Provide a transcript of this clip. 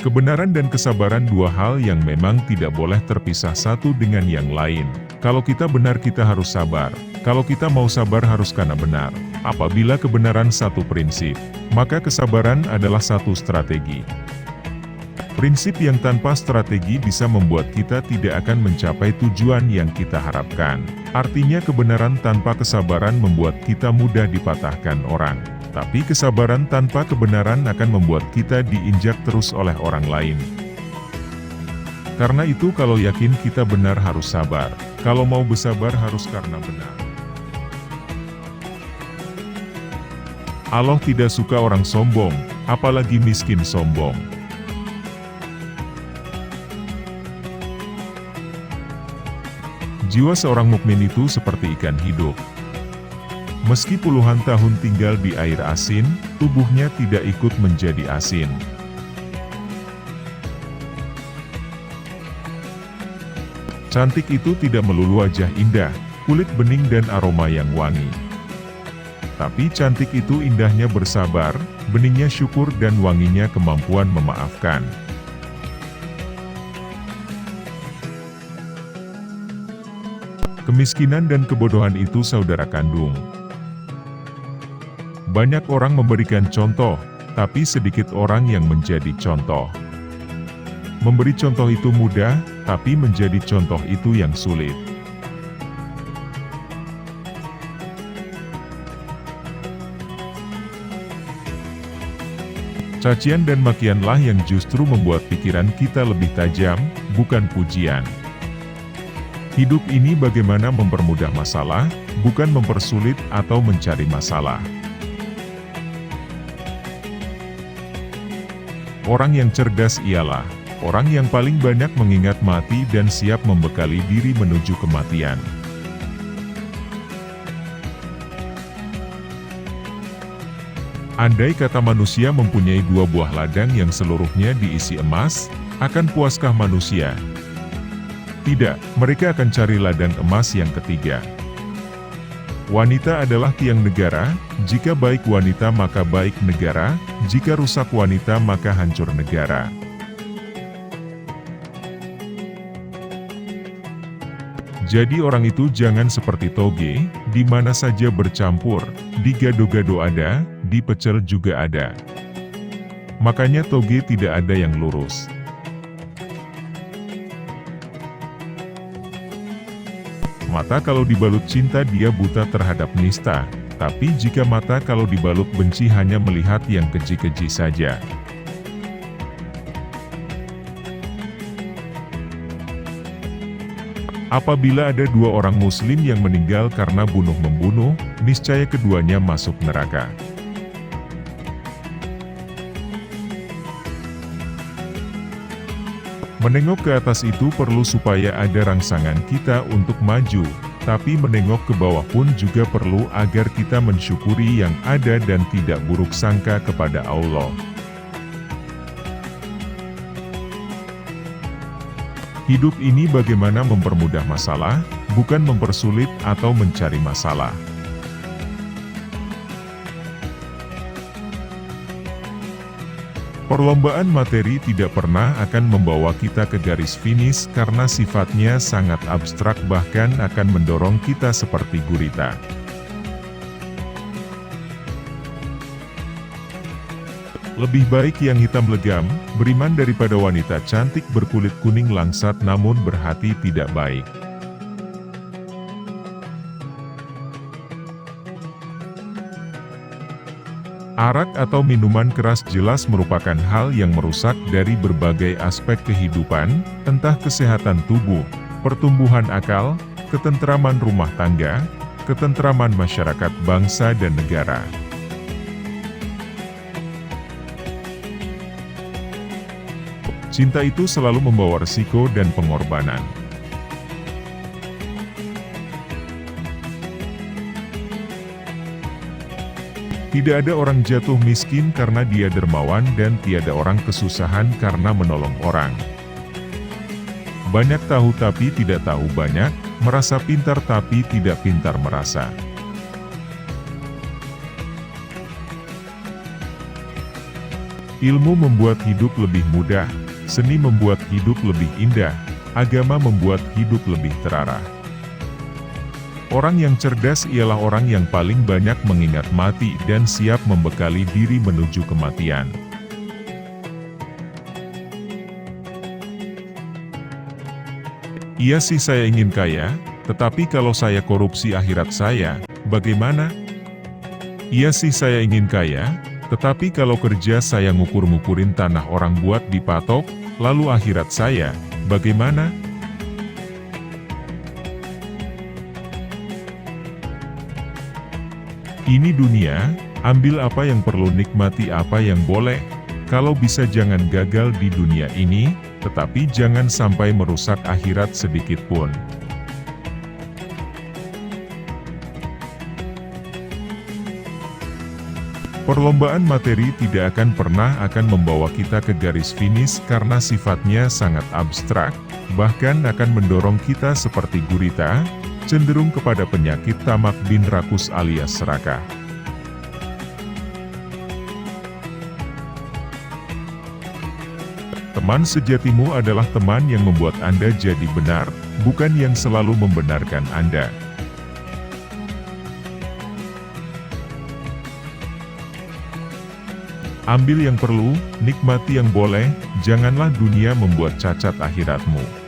Kebenaran dan kesabaran dua hal yang memang tidak boleh terpisah satu dengan yang lain. Kalau kita benar kita harus sabar. Kalau kita mau sabar harus karena benar. Apabila kebenaran satu prinsip, maka kesabaran adalah satu strategi. Prinsip yang tanpa strategi bisa membuat kita tidak akan mencapai tujuan yang kita harapkan. Artinya kebenaran tanpa kesabaran membuat kita mudah dipatahkan orang. Tapi kesabaran tanpa kebenaran akan membuat kita diinjak terus oleh orang lain. Karena itu kalau yakin kita benar harus sabar. Kalau mau bersabar harus karena benar. Allah tidak suka orang sombong, apalagi miskin sombong. Jiwa seorang mukmin itu seperti ikan hidup. Meski puluhan tahun tinggal di air asin, tubuhnya tidak ikut menjadi asin. Cantik itu tidak melulu wajah indah, kulit bening dan aroma yang wangi. Tapi cantik itu indahnya bersabar, beningnya syukur dan wanginya kemampuan memaafkan. Kemiskinan dan kebodohan itu saudara kandung. Banyak orang memberikan contoh, tapi sedikit orang yang menjadi contoh. Memberi contoh itu mudah, tapi menjadi contoh itu yang sulit. Cacian dan makianlah yang justru membuat pikiran kita lebih tajam, bukan pujian. Hidup ini bagaimana mempermudah masalah, bukan mempersulit atau mencari masalah. Orang yang cerdas ialah orang yang paling banyak mengingat mati dan siap membekali diri menuju kematian. Andai kata manusia mempunyai dua buah ladang yang seluruhnya diisi emas, akan puaskah manusia? Tidak, mereka akan cari ladang emas yang ketiga. Wanita adalah tiang negara, jika baik wanita maka baik negara, jika rusak wanita maka hancur negara. Jadi orang itu jangan seperti toge, di mana saja bercampur, di gado-gado ada, di pecel juga ada. Makanya toge tidak ada yang lurus. Mata kalau dibalut cinta dia buta terhadap nista, tapi jika mata kalau dibalut benci hanya melihat yang keji-keji saja. Apabila ada dua orang muslim yang meninggal karena bunuh-membunuh, niscaya keduanya masuk neraka. Menengok ke atas itu perlu supaya ada rangsangan kita untuk maju, tapi menengok ke bawah pun juga perlu agar kita mensyukuri yang ada dan tidak buruk sangka kepada Allah. Hidup ini bagaimana mempermudah masalah, bukan mempersulit atau mencari masalah. Perlombaan materi tidak pernah akan membawa kita ke garis finish karena sifatnya sangat abstrak bahkan akan mendorong kita seperti gurita. Lebih baik yang hitam legam, beriman daripada wanita cantik berkulit kuning langsat namun berhati tidak baik. Arak atau minuman keras jelas merupakan hal yang merusak dari berbagai aspek kehidupan, entah kesehatan tubuh, pertumbuhan akal, ketentraman rumah tangga, ketentraman masyarakat bangsa dan negara. Cinta itu selalu membawa resiko dan pengorbanan. Tidak ada orang jatuh miskin karena dia dermawan dan tiada orang kesusahan karena menolong orang. Banyak tahu tapi tidak tahu banyak, merasa pintar tapi tidak pintar merasa. Ilmu membuat hidup lebih mudah, seni membuat hidup lebih indah, agama membuat hidup lebih terarah. Orang yang cerdas ialah orang yang paling banyak mengingat mati dan siap membekali diri menuju kematian. Iya sih saya ingin kaya, tetapi kalau saya korupsi akhirat saya, bagaimana? Iya sih saya ingin kaya, tetapi kalau kerja saya ngukur-ngukurin tanah orang buat dipatok, lalu akhirat saya, bagaimana? Ini dunia, ambil apa yang perlu, nikmati apa yang boleh. Kalau bisa jangan gagal di dunia ini, tetapi jangan sampai merusak akhirat sedikit pun. Perlombaan materi tidak akan pernah membawa kita ke garis finish karena sifatnya sangat abstrak, bahkan akan mendorong kita seperti gurita, cenderung kepada penyakit tamak bin rakus alias serakah. Teman sejatimu adalah teman yang membuat Anda jadi benar, bukan yang selalu membenarkan Anda. Ambil yang perlu, nikmati yang boleh, janganlah dunia membuat cacat akhiratmu.